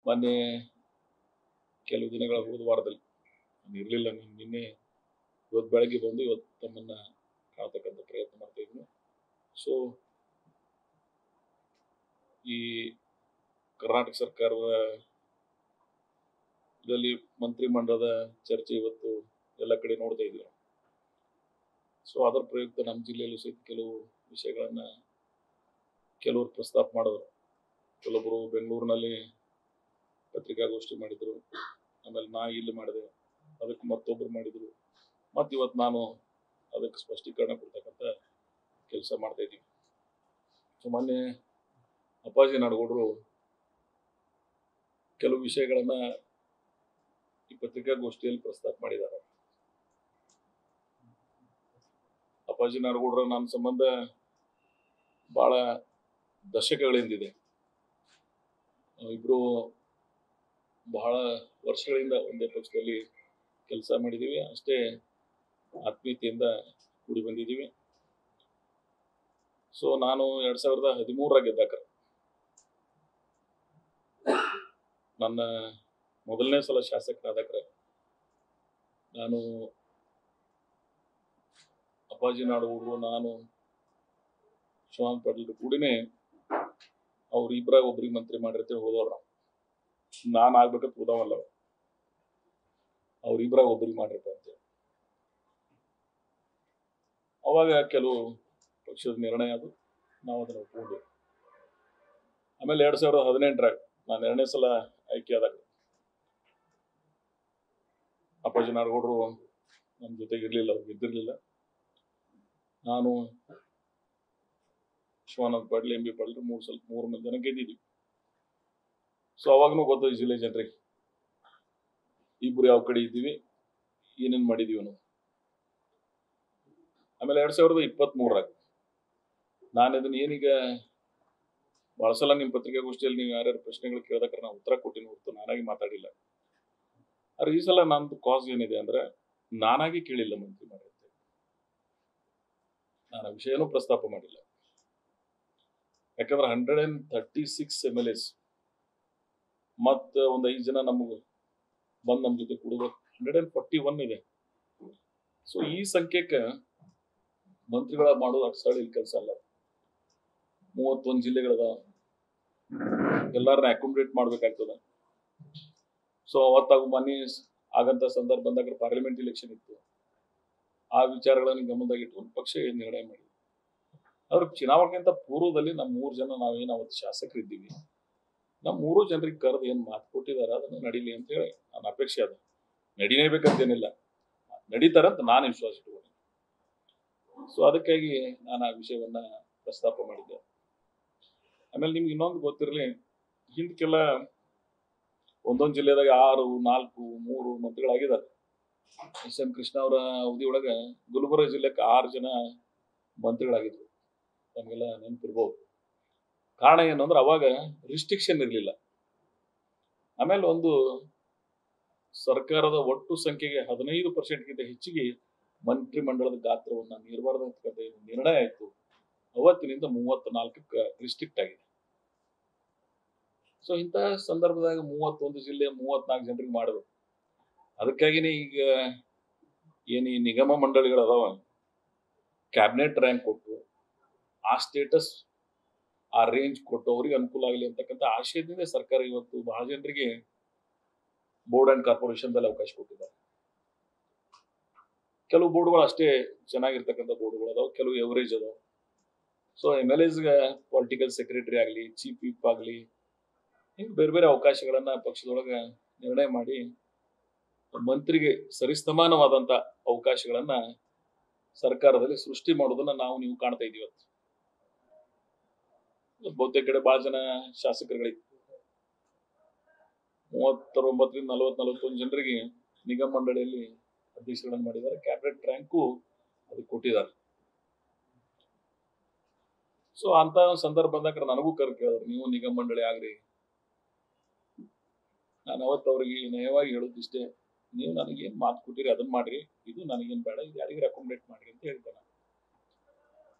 ಮೊನ್ನೆ ಕೆಲವು ದಿನಗಳ ಹೋದ ವಾರದಲ್ಲಿ ಇರಲಿಲ್ಲ, ನಿನ್ನೆ ಇವತ್ತು ಬೆಳಗ್ಗೆ ಬಂದು ಇವತ್ತು ತಮ್ಮನ್ನ ಕಾಣತಕ್ಕಂಥ ಪ್ರಯತ್ನ ಮಾಡ್ತಾ ಇದ್ದೀನಿ. ಸೊ ಈ ಕರ್ನಾಟಕ ಸರ್ಕಾರದಲ್ಲಿ ಮಂತ್ರಿಮಂಡಲದ ಚರ್ಚೆ ಇವತ್ತು ಎಲ್ಲ ಕಡೆ ನೋಡ್ತಾ ಇದ್ದೀವಿ. ಸೊ ಅದರ ಪ್ರಯುಕ್ತ ನಮ್ಮ ಜಿಲ್ಲೆಯಲ್ಲೂ ಸಹಿತ ಕೆಲವು ವಿಷಯಗಳನ್ನ ಕೆಲವರು ಪ್ರಸ್ತಾಪ ಮಾಡಿದ್ರು. ಕೆಲವೊಬ್ಬರು ಬೆಂಗಳೂರಿನಲ್ಲಿ ಪತ್ರಿಕಾಗೋಷ್ಠಿ ಮಾಡಿದ್ರು, ಆಮೇಲೆ ನಾ ಇಲ್ಲಿ ಮಾಡಿದೆ, ಅದಕ್ಕೆ ಮತ್ತೊಬ್ಬರು ಮಾಡಿದ್ರು, ಮತ್ತು ಇವತ್ತು ನಾನು ಅದಕ್ಕೆ ಸ್ಪಷ್ಟೀಕರಣ ಕೊಡ್ತಕ್ಕಂಥ ಕೆಲಸ ಮಾಡ್ತಾ ಇದ್ದೀವಿ. ಸೊ ಮೊನ್ನೆ ಅಪ್ಪಾಜಿ ನಾಡಗೌಡರು ಕೆಲವು ವಿಷಯಗಳನ್ನ ಈ ಪತ್ರಿಕಾಗೋಷ್ಠಿಯಲ್ಲಿ ಪ್ರಸ್ತಾಪ ಮಾಡಿದ್ದಾರೆ. ಅಪ್ಪಾಜಿ ನಾಡಗೌಡರ ನನ್ನ ಸಂಬಂಧ ಬಹಳ ದಶಕಗಳಿಂದಿದೆ. ಇಬ್ರು ಬಹಳ ವರ್ಷಗಳಿಂದ ಒಂದೇ ಪಕ್ಷದಲ್ಲಿ ಕೆಲಸ ಮಾಡಿದ್ದೀವಿ, ಅಷ್ಟೇ ಆತ್ಮೀಯತೆಯಿಂದ ಕೂಡಿ ಬಂದಿದ್ದೀವಿ. ಸೊ ನಾನು 2013 ಗೆದ್ದಾಗ ನನ್ನ ಮೊದಲನೇ ಸಲ ಶಾಸಕರಾದಾಗ ನಾನು ಅಪ್ಪಾಜಿ ನಾಡಗೌಡರು, ನಾನು ಶಿವಾನಂದ ಪಾಟೀಲ್ ಕೂಡಿನೇ ಅವ್ರು ಇಬ್ಬರಾಗ ಒಬ್ರಿಗೆ ಮಂತ್ರಿ ಮಾಡಿರ್ತೇವೆ ಹೋದವ್ರು. ನಾನು ಆಗ್ಬೇಕಂತ ಹೋದವಲ್ಲ, ಅವ್ರ ಇಬ್ಬರಾಗ ಒಬ್ರಿಗೆ ಮಾಡಿರ್ತಂತೆ. ಅವಾಗ ಕೆಲವು ಪಕ್ಷದ ನಿರ್ಣಯ ಅದು, ನಾವು ಅದನ್ನು ಒಪ್ಕೊಂಡ್ವಿ. ಆಮೇಲೆ 2018 ನಾನು 2ನೇ ಸಲ ಆಯ್ಕೆ ಆದಾಗ ಅಪ್ಪಾಜಿ ನಾಡಗೌಡರು ನಮ್ಮ ಜೊತೆಗೆ ಇರ್ಲಿಲ್ಲ, ಅವ್ರು ಗೆದ್ದಿರ್ಲಿಲ್ಲ. ನಾನು ಶಿವಾನಂದ ಪಾಟೀಲ್, ಎಂ ಬಿ ಪಾಟೀಲ್ ಮೂರು ಮಂದಿ ಜನ ಗೆದ್ದಿದ್ವಿ. ಸೊ ಅವಾಗನೂ ಗೊತ್ತು ಈ ಜಿಲ್ಲೆ ಜನರಿಗೆ ಇಬ್ರು ಯಾವ ಕಡೆ ಇದ್ದೀವಿ, ಏನೇನ್ ಮಾಡಿದೀವಿ ಅನ್ನೋದು. ಆಮೇಲೆ 2023 ನಾನು ಇದನ್ನ ಏನೀಗ ಬಹಳ ಸಲ ನಿಮ್ಮ ಪತ್ರಿಕಾಗೋಷ್ಠಿಯಲ್ಲಿ ನೀವು ಯಾರ್ಯಾರು ಪ್ರಶ್ನೆಗಳು ಕೇಳಿದಾಗ ನಾನು ಉತ್ತರ ಕೊಟ್ಟಿನಿ ಹೊರತು ನಾನಾಗಿ ಮಾತಾಡಿಲ್ಲ. ಆದ್ರೆ ಈ ಸಲ ನಂದು ಕಾಸ್ ಏನಿದೆ ಅಂದ್ರೆ ನಾನಾಗಿ ಕೇಳಿಲ್ಲ ಮಂತ್ರಿ ಮಾಡಿರ್ತೇನೆ, ನಾನು ಆ ವಿಷಯನೂ ಪ್ರಸ್ತಾಪ ಮಾಡಿಲ್ಲ. ಯಾಕಂದ್ರೆ 136 MLAs ಮತ್ತು ಒಂದು 5 ಜನ ನಮಗೆ ಬಂದು ನಮ್ಮ ಜೊತೆ ಕೊಡುವ 141 ಇದೆ. ಸೊ ಈ ಸಂಖ್ಯೆಗೆ ಮಂತ್ರಿಗಳ ಮಾಡೋದು ಅಷ್ಟಳಿ ಕೆಲಸ ಅಲ್ಲ. 31 ಜಿಲ್ಲೆಗಳದ, ಎಲ್ಲರನ್ನ ಅಕೊಮಡೇಟ್ ಮಾಡ್ಬೇಕಾಗ್ತದ. ಸೊ ಅವತ್ತಾಗ ಮನೆ ಆಗಂತ ಸಂದರ್ಭ ಬಂದಾಗ ಪಾರ್ಲಿಮೆಂಟ್ ಎಲೆಕ್ಷನ್ ಇತ್ತು, ಆ ವಿಚಾರಗಳನ್ನು ಗಮನದಾಗ ಇಟ್ಕೊಂಡು ಪಕ್ಷ ಏನ್ ನಿರ್ಣಯ ಮಾಡಿದ್ವಿ. ಆದ್ರೆ ಚುನಾವಣೆಗಿಂತ ಪೂರ್ವದಲ್ಲಿ ನಮ್ಮ 3 ಜನ ನಾವೇನು ಅವತ್ತು ಶಾಸಕರಿದ್ದೀವಿ, ನಮ್ಮ 3 ಜನರಿಗೆ ಕರೆದು ಏನ್ ಮಾತು ಕೊಟ್ಟಿದ್ದಾರೆ ಅದನ್ನ ನಡೀಲಿ ಅಂತ ಹೇಳಿ ನನ್ನ ಅಪೇಕ್ಷೆ ಅದ. ನಡಿನೇಬೇಕಂತೇನಿಲ್ಲ, ನಡೀತಾರಂತ ನಾನು ವಿಶ್ವಾಸ ಇಟ್ಕೊಂಡಿದ್ದೆ. ಸೊ ಅದಕ್ಕಾಗಿ ನಾನು ಆ ವಿಷಯವನ್ನ ಪ್ರಸ್ತಾಪ ಮಾಡಿದ್ದೆ. ಆಮೇಲೆ ನಿಮ್ಗೆ ಇನ್ನೊಂದು ಗೊತ್ತಿರಲಿ, ಹಿಂದಕ್ಕೆಲ್ಲ ಒಂದೊಂದು ಜಿಲ್ಲೆದಾಗ 6, 4, 3 ಮಂತ್ರಿಗಳಾಗಿದ್ದಾರೆ. ಎಸ್.ಎಂ. ಕೃಷ್ಣ ಅವರ ಅವಧಿ ಒಳಗ ಗುಲ್ಬರ್ಗ ಜಿಲ್ಲೆಗೆ 6 ಜನ ಮಂತ್ರಿಗಳಾಗಿದ್ರು, ನಮಗೆಲ್ಲ ನೆನಪಿರ್ಬೋದು. ಕಾರಣ ಏನು ಅಂದ್ರೆ ಅವಾಗ ರಿಸ್ಟ್ರಿಕ್ಷನ್ ಇರಲಿಲ್ಲ. ಆಮೇಲೆ ಒಂದು ಸರ್ಕಾರದ ಒಟ್ಟು ಸಂಖ್ಯೆಗೆ 15% ಹೆಚ್ಚಿಗೆ ಮಂತ್ರಿಮಂಡಲದ ಗಾತ್ರವನ್ನ ಮೀರಬಾರ್ದಂತ ನಿರ್ಣಯ ಆಯ್ತು. ಅವತ್ತಿನಿಂದ 34ಕ್ಕೆ ರಿಸ್ಟ್ರಿಕ್ಟ್ ಆಗಿದೆ. ಸೊ ಇಂತಹ ಸಂದರ್ಭದಾಗ 31 ಜಿಲ್ಲೆ 34 ಜನರಿಗೆ ಮಾಡಬೇಕು. ಅದಕ್ಕಾಗಿನೇ ಈಗ ಏನು ಈ ನಿಗಮ ಮಂಡಳಿಗಳು ಅದಾವ, ಕ್ಯಾಬಿನೆಟ್ ರ್ಯಾಂಕ್ ಕೊಟ್ಟು ಆ ಸ್ಟೇಟಸ್, ಆ ರೇಂಜ್ ಕೊಟ್ಟು ಅವ್ರಿಗೆ ಅನುಕೂಲ ಆಗಲಿ ಅಂತಕ್ಕಂಥ ಆಶಯದಿಂದ ಸರ್ಕಾರ ಇವತ್ತು ಬಹಳ ಜನರಿಗೆ ಬೋರ್ಡ್ ಅಂಡ್ ಕಾರ್ಪೊರೇಷನ್ದಲ್ಲಿ ಅವಕಾಶ ಕೊಟ್ಟಿದ್ದಾರೆ. ಕೆಲವು ಬೋರ್ಡ್ಗಳು ಅಷ್ಟೇ ಚೆನ್ನಾಗಿರ್ತಕ್ಕಂಥ ಬೋರ್ಡ್ಗಳು ಅದಾವ, ಕೆಲವು ಎವರೇಜ್ ಅದಾವ. ಸೊ MLAಸ್ಗೆ ಪೊಲಿಟಿಕಲ್ ಸೆಕ್ರೆಟರಿ ಆಗಲಿ, ಚೀಫ್ ವಿಪ್ ಆಗಲಿ, ಹಿಂಗೆ ಬೇರೆ ಬೇರೆ ಅವಕಾಶಗಳನ್ನ ಪಕ್ಷದೊಳಗೆ ನಿರ್ಣಯ ಮಾಡಿ ಮಂತ್ರಿಗೆ ಸರಿಸಮಾನವಾದಂತ ಅವಕಾಶಗಳನ್ನ ಸರ್ಕಾರದಲ್ಲಿ ಸೃಷ್ಟಿ ಮಾಡೋದನ್ನ ನೀವು ಕಾಣ್ತಾ ಇದೀವಿ. ಬಹುತೇಕ ಕಡೆ ಬಹಳ ಜನ ಶಾಸಕರುಗಳಿಗೆ 39ರಿಂದ 41 ಜನರಿಗೆ ನಿಗಮ ಮಂಡಳಿಯಲ್ಲಿ ಅಧ್ಯಕ್ಷಗಳನ್ನು ಮಾಡಿದ್ದಾರೆ. ಕ್ಯಾಬಿನೆಟ್ ರ್ಯಾಂಕು ಅದಕ್ಕೆ ಕೊಟ್ಟಿದ್ದಾರೆ. ಸೊ ಅಂತ ಸಂದರ್ಭ ಬಂದಾಗ ನನಗೂ ಕೇಳಿದ್ರು, ನೀವು ನಿಗಮ ಮಂಡಳಿ ಆಗ್ರಿ. ನಾನು ಅವತ್ತು ಅವ್ರಿಗೆ ನಯವಾಗಿ ಹೇಳೋದಿಷ್ಟೇ, ನೀವು ನನಗೇನ್ ಮಾತು ಕೊಟ್ಟಿರಿ ಅದನ್ನ ಮಾಡ್ರಿ, ಇದು ನನಗೇನ್ ಬೇಡ, ಇದು ಯಾರಿಗೆ ರೆಕಮೆಂಡೇಟ್ ಮಾಡ್ರಿ ಅಂತ ಹೇಳ್ದೆ ನಾನು.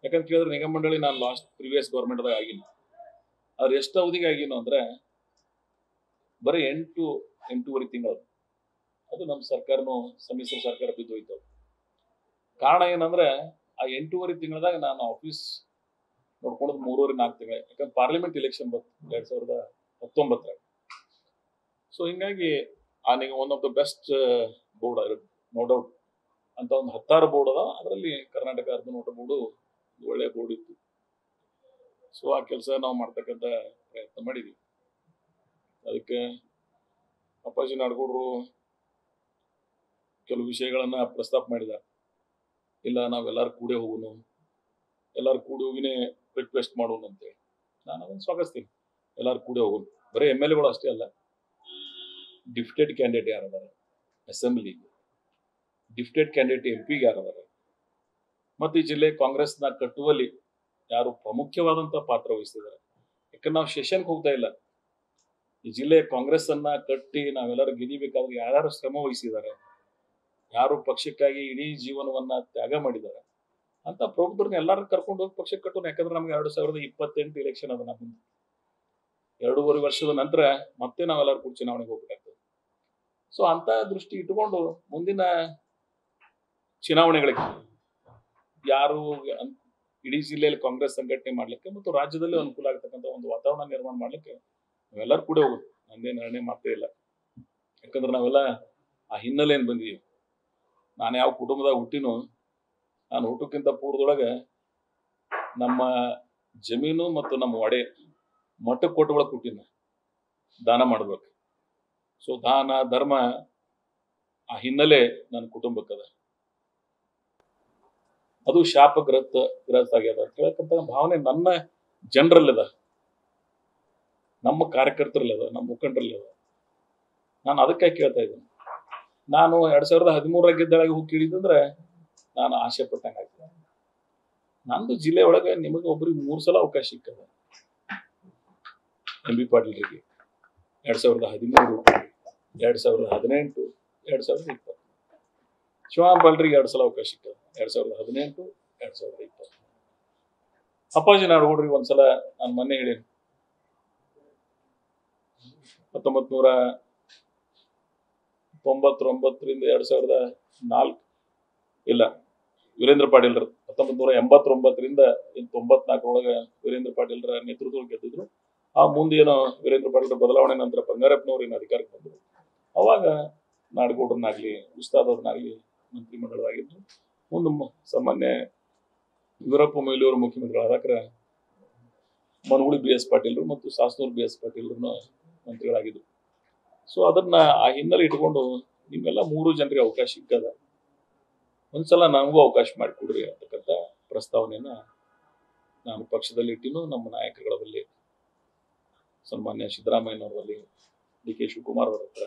ಯಾಕಂತ ಕೇಳಿದ್ರೆ ನಿಗಮ ಮಂಡಳಿ ನಾನು ಪ್ರಿವಿಯಸ್ ಗೌರ್ಮೆಂಟ್ದಾಗ ಆಗಿಲ್ಲ. ಅವ್ರು ಎಷ್ಟು ಅವಧಿಗೆ ಆಗಿನೋ ಅಂದ್ರೆ ಬರೀ 8-8.5 ತಿಂಗಳು ಅದು ನಮ್ಮ ಸರ್ಕಾರನು ಸಮ್ಮಿಶ್ರ ಸರ್ಕಾರ ಬಿದ್ದೋಯ್ತು. ಕಾರಣ ಏನಂದ್ರೆ ಆ 8.5 ತಿಂಗಳದಾಗ ನಾನು ಆಫೀಸ್ ನೋಡ್ಕೊಂಡದ್ 3.5-4 ತಿಂಗಳು. ಯಾಕಂದ್ರೆ ಪಾರ್ಲಿಮೆಂಟ್ ಇಲೆಕ್ಷನ್ ಬಂತು 2019. ಸೊ ಹಿಂಗಾಗಿ ನನಗೆ one of the best board no doubt ಅಂತ ಒಂದು 10 ಬೋರ್ಡ್ ಅದ. ಅದರಲ್ಲಿ ಕರ್ನಾಟಕ ಅರ್ಧ ನೋಟ ಬೋರ್ಡು ಒಳ್ಳೆ ಬೋರ್ಡ್ ಇತ್ತು. ಸೊ ಆ ಕೆಲಸ ನಾವು ಮಾಡ್ತಕ್ಕಂಥ ಪ್ರಯತ್ನ ಮಾಡಿದ್ವಿ. ಅದಕ್ಕೆ ಅಪ್ಪಾಜಿ ನಾಡಗೌಡರು ಕೆಲವು ವಿಷಯಗಳನ್ನ ಪ್ರಸ್ತಾಪ ಮಾಡಿದ್ದಾರೆ. ಇಲ್ಲ ನಾವೆಲ್ಲರೂ ಕೂಡೇ ಹೋಗೋಣ, ಎಲ್ಲರೂ ಕೂಡಿ ಹೋಗಿನೇ ರಿಕ್ವೆಸ್ಟ್ ಮಾಡೋಣ ಅಂತೇಳಿ ನಾನು ಅದನ್ನು ಸ್ವಾಗತಿಸ್ತೀನಿ. ಎಲ್ಲರೂ ಕೂಡೇ ಹೋಗೋಣ. ಬರೀ MLA ಗಳು ಅಷ್ಟೇ ಅಲ್ಲ, ಡಿಫ್ಟೆಡ್ ಕ್ಯಾಂಡಿಡೇಟ್ ಯಾರದಾರ ಅಸೆಂಬ್ಲಿಗೆ, ಡಿಫ್ಟೆಡ್ ಕ್ಯಾಂಡಿಡೇಟ್ MP ಯಾರದಾರ, ಮತ್ತು ಈ ಜಿಲ್ಲೆ ಕಾಂಗ್ರೆಸ್ನ ಕಟ್ಟುವಲ್ಲಿ ಯಾರು ಪ್ರಮುಖವಾದಂತ ಪಾತ್ರ ವಹಿಸ್ತಿದ್ದಾರೆ. ಯಾಕಂದ್ರೆ ನಾವು ಸೆಷನ್ಗೆ ಹೋಗ್ತಾ ಇಲ್ಲ. ಈ ಜಿಲ್ಲೆ ಕಾಂಗ್ರೆಸ್ ಅನ್ನ ಕಟ್ಟಿ ನಾವೆಲ್ಲರೂ ಗೆದಿಬೇಕಾದ್ರೆ ಯಾರ್ಯಾರು ಶ್ರಮ ವಹಿಸಿದ್ದಾರೆ, ಯಾರು ಪಕ್ಷಕ್ಕಾಗಿ ಇಡೀ ಜೀವನವನ್ನ ತ್ಯಾಗ ಮಾಡಿದ್ದಾರೆ ಅಂತ ಪ್ರಬುದ್ಧರನ್ನ ಎಲ್ಲರೂ ಕರ್ಕೊಂಡು ಹೋಗಿ ಪಕ್ಷಕ್ಕೆ ಕಟ್ಟೋಣ. ಯಾಕಂದ್ರೆ ನಮ್ಗೆ 2028 ಎಲೆಕ್ಷನ್ ಅದ. ನಮ್ಮ 2.5 ವರ್ಷದ ನಂತರ ಮತ್ತೆ ನಾವೆಲ್ಲರೂ ಕೂಡ ಚುನಾವಣೆಗೆ ಹೋಗ್ಬೇಕಾಗ್ತದೆ. ಸೊ ಅಂತ ದೃಷ್ಟಿ ಇಟ್ಟುಕೊಂಡು ಮುಂದಿನ ಚುನಾವಣೆಗಳಿಗೆ ಯಾರು ಇಡೀ ಜಿಲ್ಲೆಯಲ್ಲಿ ಕಾಂಗ್ರೆಸ್ ಸಂಘಟನೆ ಮಾಡ್ಲಿಕ್ಕೆ ಮತ್ತು ರಾಜ್ಯದಲ್ಲಿ ಅನುಕೂಲ ಆಗ್ತಕ್ಕಂಥ ಒಂದು ವಾತಾವರಣ ನಿರ್ಮಾಣ ಮಾಡ್ಲಿಕ್ಕೆ ನಾವೆಲ್ಲರೂ ಕೂಡ ಹೋಗೋದು. ನಂದೇ ನಿರ್ಣಯ ಮಾತೇ ಇಲ್ಲ. ಯಾಕಂದ್ರೆ ನಾವೆಲ್ಲ ಆ ಹಿನ್ನೆಲೆಯನ್ನು ಬಂದಿದ್ದೀವಿ. ನಾನು ಯಾವ ಕುಟುಂಬದಾಗ ಹುಟ್ಟಿನೋ, ನಾನು ಹುಟ್ಟಕ್ಕಿಂತ ಪೂರ್ವದೊಳಗೆ ನಮ್ಮ ಜಮೀನು ಮತ್ತು ನಮ್ಮ ಒಡೆ ಮಠಕ್ಕೆ ಕೊಟ್ಟೊಳಗೆ ಹುಟ್ಟಿನ ದಾನ ಮಾಡ್ಬೇಕು. ಸೊ ದಾನ ಧರ್ಮ ಆ ಹಿನ್ನೆಲೆ ನನ್ನ ಕುಟುಂಬಕ್ಕದ. ಅದು ಶಾಪಗ್ರಸ್ತ ಆಗ್ಯದ ಅಂತ ಹೇಳಕ್ಕಂತ ಭಾವನೆ ನನ್ನ ಜನರಲ್ಲದ, ನಮ್ಮ ಕಾರ್ಯಕರ್ತರಲ್ಲದ, ನಮ್ಮ ಮುಖಂಡರಲ್ಲದ. ನಾನು ಅದಕ್ಕೆ ಕೇಳ್ತಾ ಇದ್ದೀನಿ. ನಾನು 2013 ಗೆದ್ದೊಳಗೆ ಹೋಗಿ ಕೇಳಿದಂದ್ರೆ ನಾನು ಆಸೆ ಪಟ್ಟಂಗೆ ಆಗ್ತದೆ. ನಂದು ಜಿಲ್ಲೆ ಒಳಗೆ ನಿಮಗೆ ಒಬ್ಬರಿಗೆ 3 ಸಲ ಅವಕಾಶ ಸಿಕ್ಕದ. MB ಪಾಟೀಲ್ರಿಗೆ 2013, 2018, 2020. ಶಿವರಾಮ್ ಪಾಲ್ರಿಗೆ 2 ಸಲ ಅವಕಾಶ ಸಿಕ್ಕದ, 2018, 2020. ಅಪ್ಪಾಜಿ ನಾಡಗೌಡರಿಗೆ ಒಂದ್ಸಲ ನಾನು ಮೊನ್ನೆ ಹೇಳೇನಿ. 1999ರಿಂದ 2004 ಇಲ್ಲ, ವೀರೇಂದ್ರ ಪಾಟೀಲ್ರ 1989ರಿಂದ 94 ವೀರೇಂದ್ರ ಪಾಟೀಲ್ರ ನೇತೃತ್ವದಲ್ಲಿ ಗೆದ್ದಿದ್ರು. ಆ ಮುಂದೇನೋ ವೀರೇಂದ್ರ ಪಾಟೀಲ್ರ ಬದಲಾವಣೆ ನಂತರ ಬಂಗಾರಪ್ಪನವ್ರು ಏನು ಅಧಿಕಾರಕ್ಕೆ ಬಂದರು. ಅವಾಗ ನಾಡಗೌಡ್ರನ್ನಾಗ್ಲಿ ಉಸ್ತಾದವ್ರನ್ನಾಗ್ಲಿ ಮಂತ್ರಿಮಂಡಲದಾಗಿದ್ರು. ಮುಂದೆ ಸಾಮಾನ್ಯ ವೀರಪ್ಪ ಮೊಯ್ಲಿಯವರು ಮುಖ್ಯಮಂತ್ರಿಗಳಾದಾಕ್ರ ಮನಗುಳಿ BS ಪಾಟೀಲ್ರು ಮತ್ತು ಸಾಸ್ನೂರು BS ಪಾಟೀಲ್ರನ್ನ ಮಂತ್ರಿಗಳಾಗಿದ್ರು. ಸೊ ಅದನ್ನ ಆ ಹಿನ್ನೆಲೆ ಇಟ್ಕೊಂಡು ನಿಮ್ಮೆಲ್ಲ 3 ಜನರಿಗೆ ಅವಕಾಶ ಸಿಕ್ಕದ, ಒಂದ್ಸಲ ನಮಗೂ ಅವಕಾಶ ಮಾಡಿಕೊಡ್ರಿ ಅಂತಕ್ಕಂಥ ಪ್ರಸ್ತಾವನೆಯನ್ನ ನಾನು ಪಕ್ಷದಲ್ಲಿ ಇಟ್ಟಿನೂ. ನಮ್ಮ ನಾಯಕರುಗಳ ಬಳಿ, ಸನ್ಮಾನ್ಯ ಸಿದ್ದರಾಮಯ್ಯನವರಲ್ಲಿ, DK ಶಿವಕುಮಾರ್ ಅವರ ಹತ್ರ,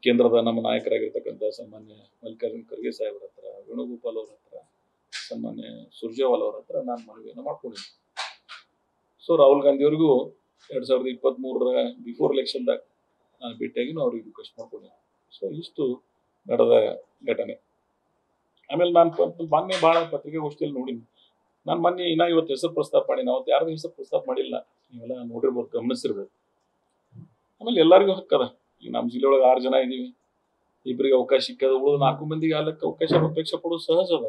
ಕೇಂದ್ರದ ನಮ್ಮ ನಾಯಕರಾಗಿರ್ತಕ್ಕಂಥ ಸನ್ಮಾನ್ಯ ಮಲ್ಲಿಕಾರ್ಜುನ ಖರ್ಗೆ ಸಾಹೇಬ್ರ ಹತ್ರ, ವೇಣುಗೋಪಾಲ್ ಅವ್ರ ಹತ್ರ, ಸನ್ಮಾನ್ಯ ಸುರ್ಜೇವಾಲ್ ಅವ್ರ ಹತ್ರ ನಾನು ಮನವಿಯನ್ನು ಮಾಡ್ಕೊಂಡಿದ್ದೆ. ಸೊ ರಾಹುಲ್ ಗಾಂಧಿ ಅವ್ರಿಗೂ 2023 ಬಿಫೋರ್ ಎಲೆಕ್ಷನ್ದಾಗ ನಾನು ಭೇಟಿಯಾಗಿ ಅವ್ರಿಗೆ ರಿಕ್ವೆಸ್ಟ್ ಮಾಡ್ಕೊಂಡಿದ್ದೆ. ಸೊ ಇಷ್ಟು ನಡೆದ ಘಟನೆ. ಆಮೇಲೆ ನಾನು ಮೊನ್ನೆ ಭಾಳ ಪತ್ರಿಕಾಗೋಷ್ಠಿಯಲ್ಲಿ ನೋಡಿನಿ. ನಾನು ಮೊನ್ನೆ ಇವತ್ತು ಹೆಸರು ಪ್ರಸ್ತಾಪ ಮಾಡಿ, ಅವತ್ತು ಯಾರ್ದು ಹೆಸರು ಪ್ರಸ್ತಾಪ ಮಾಡಿಲ್ಲ, ನೀವೆಲ್ಲ ನೋಡಿರ್ಬೋದು, ಗಮನಿಸಿರ್ಬೋದು. ಆಮೇಲೆ ಎಲ್ಲರಿಗೂ ಹಕ್ಕದ. ಈಗ ನಮ್ಮ ಜಿಲ್ಲೆ ಒಳಗೆ 6 ಜನ ಇದ್ದೀವಿ, ಇಬ್ಬರಿಗೆ ಅವಕಾಶ ಸಿಕ್ಕದ, ಉಳಿದು 4 ಮಂದಿಗೆ ಆಲಕ್ಕೆ ಅಪೇಕ್ಷೆ ಪಡೋದು ಸಹಜ ಅದ.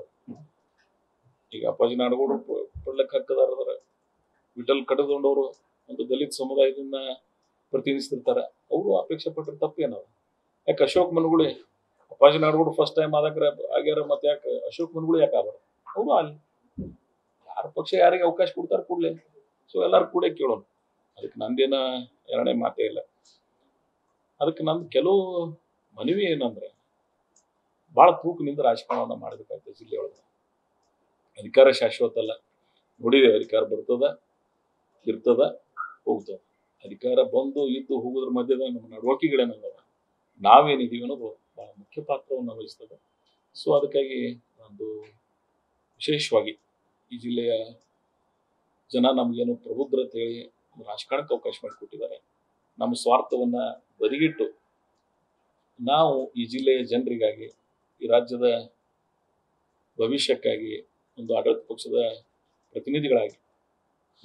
ಈಗ ಅಪ್ಪಾಜಿ ನಾಡಗೌಡರು ಪಡ್ಲಕ್ಕೆ ಹಕ್ಕದಾರ. ವಿಠಲ್ ಕಡದೊಂಡವರು ಒಂದು ದಲಿತ ಸಮುದಾಯದಿಂದ ಪ್ರತಿನಿಧಿಸ್ತಿರ್ತಾರ, ಅವರು ಅಪೇಕ್ಷೆ ಪಟ್ಟರೆ ತಪ್ಪೇನದ? ಯಾಕೆ ಅಶೋಕ್ ಮನಗುಳಿ ಅಪ್ಪಾಜಿ ನಾಡಗೌಡರು ಫಸ್ಟ್ ಟೈಮ್ ಆಗ್ಯಾರ, ಮತ್ತೆ ಯಾಕೆ ಅಶೋಕ್ ಮನಗುಳಿ ಯಾಕೆ ಆಗ್ಬಾರ್ದು? ಅವರು ಅಲ್ಲಿ ಯಾರ ಪಕ್ಷ ಯಾರಿಗೆ ಅವಕಾಶ ಕೊಡ್ತಾರೆ ಕೂಡಲೇ ಸೊ ಎಲ್ಲರೂ ಕೂಡ ಕೇಳೋಣ. ಅದಕ್ಕೆ ನಂದೇನ ಎರಡನೇ ಮಾತೇ ಇಲ್ಲ. ಅದಕ್ಕೆ ನಂದು ಕೆಲವು ಮನವಿ ಏನಂದ್ರೆ, ಭಾಳ ತೂಕನಿಂದ ರಾಜಕಾರಣವನ್ನ ಮಾಡಬೇಕಾಗ್ತದೆ ಜಿಲ್ಲೆ ಒಳಗೆ. ಅಧಿಕಾರ ಶಾಶ್ವತ ಅಲ್ಲ, ನೋಡಿದೇವೆ, ಅಧಿಕಾರ ಬರ್ತದ, ಇರ್ತದ, ಹೋಗ್ತದ. ಅಧಿಕಾರ ಬಂದು ಇದ್ದು ಹೋಗೋದ್ರ ಮಧ್ಯದ ನಮ್ಮ ನಡವಳಿಕೆಗಳೇನಲ್ಲ, ನಾವೇನಿದೀವಿ ಅನ್ನೋದು ಬಹಳ ಮುಖ್ಯ ಪಾತ್ರವನ್ನು ವಹಿಸ್ತದೆ. ಸೊ ಅದಕ್ಕಾಗಿ ಒಂದು ವಿಶೇಷವಾಗಿ ಈ ಜಿಲ್ಲೆಯ ಜನ ನಮಗೇನು ಪ್ರಬುದ್ಧರ ಹೇಳಿ ರಾಜಕಾರಣಕ್ಕೆ ಅವಕಾಶ ಮಾಡಿಕೊಟ್ಟಿದ್ದಾರೆ. ನಮ್ಮ ಸ್ವಾರ್ಥವನ್ನ ಬದಿಗಿಟ್ಟು ನಾವು ಈ ಜಿಲ್ಲೆಯ ಜನರಿಗಾಗಿ, ಈ ರಾಜ್ಯದ ಭವಿಷ್ಯಕ್ಕಾಗಿ ಒಂದು ಆಡಳಿತ ಪಕ್ಷದ ಪ್ರತಿನಿಧಿಗಳಾಗಿ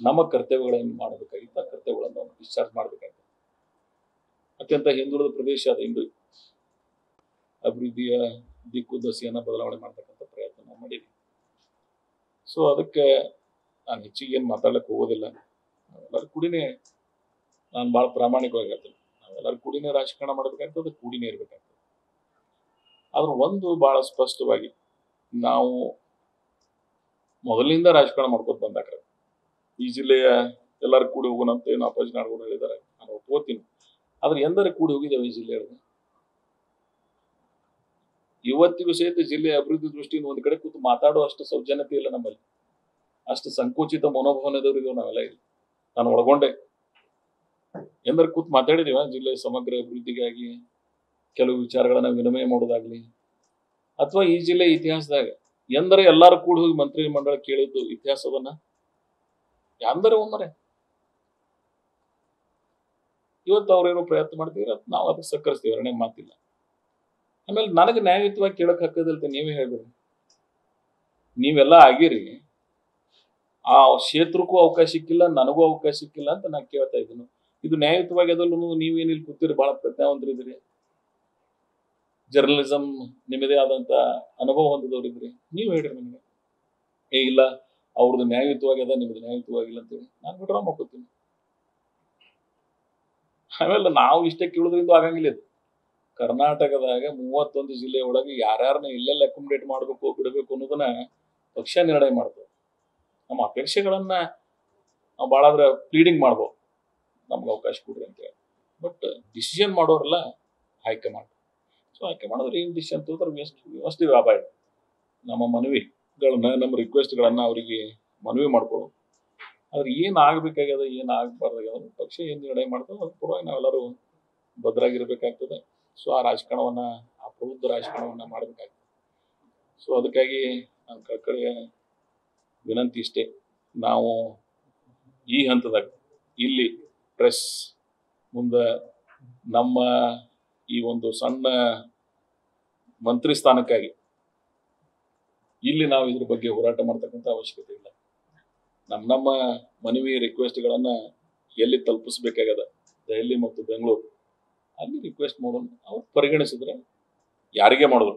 ನಮ್ಮ ಕರ್ತವ್ಯಗಳನ್ನು ಮಾಡಬೇಕಾಗಿತ್ತು. ಆ ಕರ್ತವ್ಯಗಳನ್ನು ಡಿಸ್ಚಾರ್ಜ್ ಮಾಡಬೇಕಾಗಿತ್ತು. ಅತ್ಯಂತ ಹಿಂದುಳಿದ ಪ್ರದೇಶ ಅದು ಇಂದು ಅಭಿವೃದ್ಧಿಯ ದಿಕ್ಕು ದಸೆಯನ್ನು ಬದಲಾವಣೆ ಮಾಡ್ತಕ್ಕಂಥ ಪ್ರಯತ್ನ ನಾವು ಮಾಡಿದ್ವಿ. ಸೊ ಅದಕ್ಕೆ ನಾನು ಹೆಚ್ಚಿಗೆ ಏನು ಮಾತಾಡ್ಲಿಕ್ಕೆ ಹೋಗೋದಿಲ್ಲ. ನಾವೆಲ್ಲರೂ ಕೂಡಿನೇ ನಾನು ಭಾಳ ಪ್ರಾಮಾಣಿಕವಾಗಿ ಹೇಳ್ತೀನಿ, ನಾವೆಲ್ಲರೂ ಕೂಡಿನೇ ರಾಜಕಾರಣ ಮಾಡಬೇಕಾಗ್ತದೆ, ಕೂಡಿನೇ ಇರಬೇಕಾಗ್ತದೆ. ಆದ್ರೆ ಒಂದು ಭಾಳ ಸ್ಪಷ್ಟವಾಗಿ ನಾವು ಮೊದಲಿನಿಂದ ರಾಜಕಾರಣ ಮಾಡ್ಕೊತ ಬಂದಾಗ ಈ ಜಿಲ್ಲೆಯ ಎಲ್ಲರೂ ಕೂಡಿ ಹೋಗೋಣ ಅಂತ ಏನು ಅಪ್ಪಾಜಿ ನಾಡಗೌಡರು ಹೇಳಿದ್ದಾರೆ, ನಾನು ಒಪ್ಕೋತೀನಿ. ಆದ್ರೆ ಎಂದರೆ ಕೂಡಿ ಹೋಗಿದ್ದೇವೆ ಈ ಜಿಲ್ಲೆಯೊಳಗೆ. ಇವತ್ತಿಗೂ ಸಹಿತ ಜಿಲ್ಲೆಯ ಅಭಿವೃದ್ಧಿ ದೃಷ್ಟಿಯಿಂದ ಒಂದು ಕಡೆ ಕೂತು ಮಾತಾಡೋ ಅಷ್ಟು ಸೌಜನ್ಯತೆ ಇಲ್ಲ ನಮ್ಮಲ್ಲಿ, ಅಷ್ಟು ಸಂಕೋಚಿತ ಮನೋಭಾವನೆದವರಿಗೂ ನಾವೆಲ್ಲ ಇಲ್ಲ. ನಾನು ಒಳಗೊಂಡೆ ಎಂದರೆ ಕೂತು ಮಾತಾಡಿದೀವ ಜಿಲ್ಲೆಯ ಸಮಗ್ರ ಅಭಿವೃದ್ಧಿಗಾಗಿ ಕೆಲವು ವಿಚಾರಗಳನ್ನ ವಿನಿಮಯ ಮಾಡೋದಾಗ್ಲಿ, ಅಥವಾ ಈ ಜಿಲ್ಲೆ ಇತಿಹಾಸದಾಗ ಎಂದರೆ ಎಲ್ಲರೂ ಕೂಡಿ ಹೋಗಿ ಮಂತ್ರಿ ಮಂಡಳ ಕೇಳಿದ್ದು ಇತಿಹಾಸವನ್ನ ಎಂದರೆ ಒಮ್ಮರೆ. ಇವತ್ತು ಅವ್ರೇನೋ ಪ್ರಯತ್ನ ಮಾಡ್ತೀವಿ, ನಾವು ಅದಕ್ಕೆ ಸಕ್ಕರಿಸ್ತೀವಿ, ಎರಡನೇ ಮಾತಿಲ್ಲ. ಆಮೇಲೆ ನನಗೆ ನ್ಯಾಯಯುತವಾಗಿ ಕೇಳಕ್ ಹಾಕೋದಿಲ್ತೆ, ನೀವೇ ಹೇಳ್ಬೇಡ್ರಿ. ನೀವೆಲ್ಲ ಆಗಿರಿ, ಆ ಕ್ಷೇತ್ರಕ್ಕೂ ಅವಕಾಶ ಸಿಕ್ಕಿಲ್ಲ, ನನಗೂ ಅವಕಾಶ ಸಿಕ್ಕಿಲ್ಲ ಅಂತ ನಾನು ಕೇಳ್ತಾ ಇದ್ದೀನಿ. ಇದು ನ್ಯಾಯಯುತವಾಗಿ ಅದಲ್ಲೂ ನೀವೇನು ಇಲ್ಲಿ ಕೂತೀರಿ, ಬಹಳ ಪ್ರಜ್ಞಾವಂತರಿದ್ದೀರಿ, ಜರ್ನಲಿಸಂ ನಿಮ್ಮದೇ ಆದಂತ ಅನುಭವ ಹೊಂದಿದವರಿದ್ರಿ, ನೀವು ಹೇಳ್ರಿ ನನಗೆ, ಇಲ್ಲ ಅವ್ರದ್ದು ನ್ಯಾಯಯುತವಾಗಿ ಅದ, ನಿಮ್ದು ನ್ಯಾಯಯುತವಾಗಿಲ್ಲ ಅಂತೇಳಿ ನಾನು ವಿಡ್ರಾ ಮಾಡ್ಕೋತೀನಿ. ಆಮೇಲೆ ನಾವು ಇಷ್ಟೇ ಕೇಳೋದ್ರಿಂದ ಆಗಂಗಿಲ್ಲ. ಇದು ಕರ್ನಾಟಕದಾಗ 31 ಜಿಲ್ಲೆ ಒಳಗೆ ಯಾರ್ಯಾರನ್ನ ಇಲ್ಲೆಲ್ಲ ಅಕೊಮಡೇಟ್ ಮಾಡಬೇಕು ಬಿಡಬೇಕು ಅನ್ನೋದನ್ನ ಪಕ್ಷ ನಿರ್ಣಯ ಮಾಡ್ತೇವೆ. ನಮ್ಮ ಅಪೇಕ್ಷೆಗಳನ್ನ ನಾವು ಭಾಳ ಪ್ಲೀಡಿಂಗ್ ಮಾಡ್ಬೋದು, ನಮ್ಗೆ ಅವಕಾಶ ಕೊಡ್ರಿ ಅಂತೇಳಿ. ಬಟ್ ಡಿಸಿಷನ್ ಮಾಡೋರೆಲ್ಲ ಹೈಕಮಾಂಡ್. ಸೊ ಹೈಕಮಾಂಡ್ ಏನು ಡಿಸಿಷನ್ ತಗೋತಾರೆ ವ್ಯವಸ್ಥೆ ಅಭಾಯ. ನಮ್ಮ ಮನವಿಗಳನ್ನ, ನಮ್ಮ ರಿಕ್ವೆಸ್ಟ್ಗಳನ್ನ ಅವರಿಗೆ ಮನವಿ ಮಾಡ್ಕೊಳ್ಳೋದು. ಆದ್ರೆ ಏನು ಆಗ್ಬೇಕಾಗ್ಯದ, ಏನು ಆಗ್ಬಾರ್ದಾಗ್ಯದ, ಪಕ್ಷ ಏನು ನಿರ್ಣಯ ಮಾಡ್ತದೆ ಅದ್ರ ಪರವಾಗಿ ನಾವೆಲ್ಲರೂ ಭದ್ರಾಗಿರ್ಬೇಕಾಗ್ತದೆ. ಸೊ ಆ ರಾಜಕಾರಣವನ್ನ, ಆ ಪ್ರಬುದ್ಧ ರಾಜಕಾರಣವನ್ನ ಮಾಡಬೇಕಾಗ್ತದೆ. ಸೊ ಅದಕ್ಕಾಗಿ ನನ್ನ ಕಳಕಳಿಯ ವಿನಂತಿ ಇಷ್ಟೇ, ನಾವು ಈ ಹಂತದಾಗ ಇಲ್ಲಿ ಪ್ರೆಸ್ ಮುಂದೆ ನಮ್ಮ ಈ ಒಂದು ಸಣ್ಣ ಮಂತ್ರಿ ಸ್ಥಾನಕ್ಕಾಗಿ ಇಲ್ಲಿ ನಾವು ಇದ್ರ ಬಗ್ಗೆ ಹೋರಾಟ ಮಾಡ್ತಕ್ಕಂಥ ಅವಶ್ಯಕತೆ ಇಲ್ಲ. ನಮ್ಮ ಮನವಿ ರಿಕ್ವೆಸ್ಟ್ಗಳನ್ನ ಎಲ್ಲಿ ತಲುಪಿಸ್ಬೇಕಾಗದ, ದೆಹಲಿ ಮತ್ತು ಬೆಂಗಳೂರು, ಅಲ್ಲಿ ರಿಕ್ವೆಸ್ಟ್ ಮಾಡೋಣ. ಅವ್ರು ಪರಿಗಣಿಸಿದ್ರೆ ಯಾರಿಗೆ ಮಾಡಿದ್ರು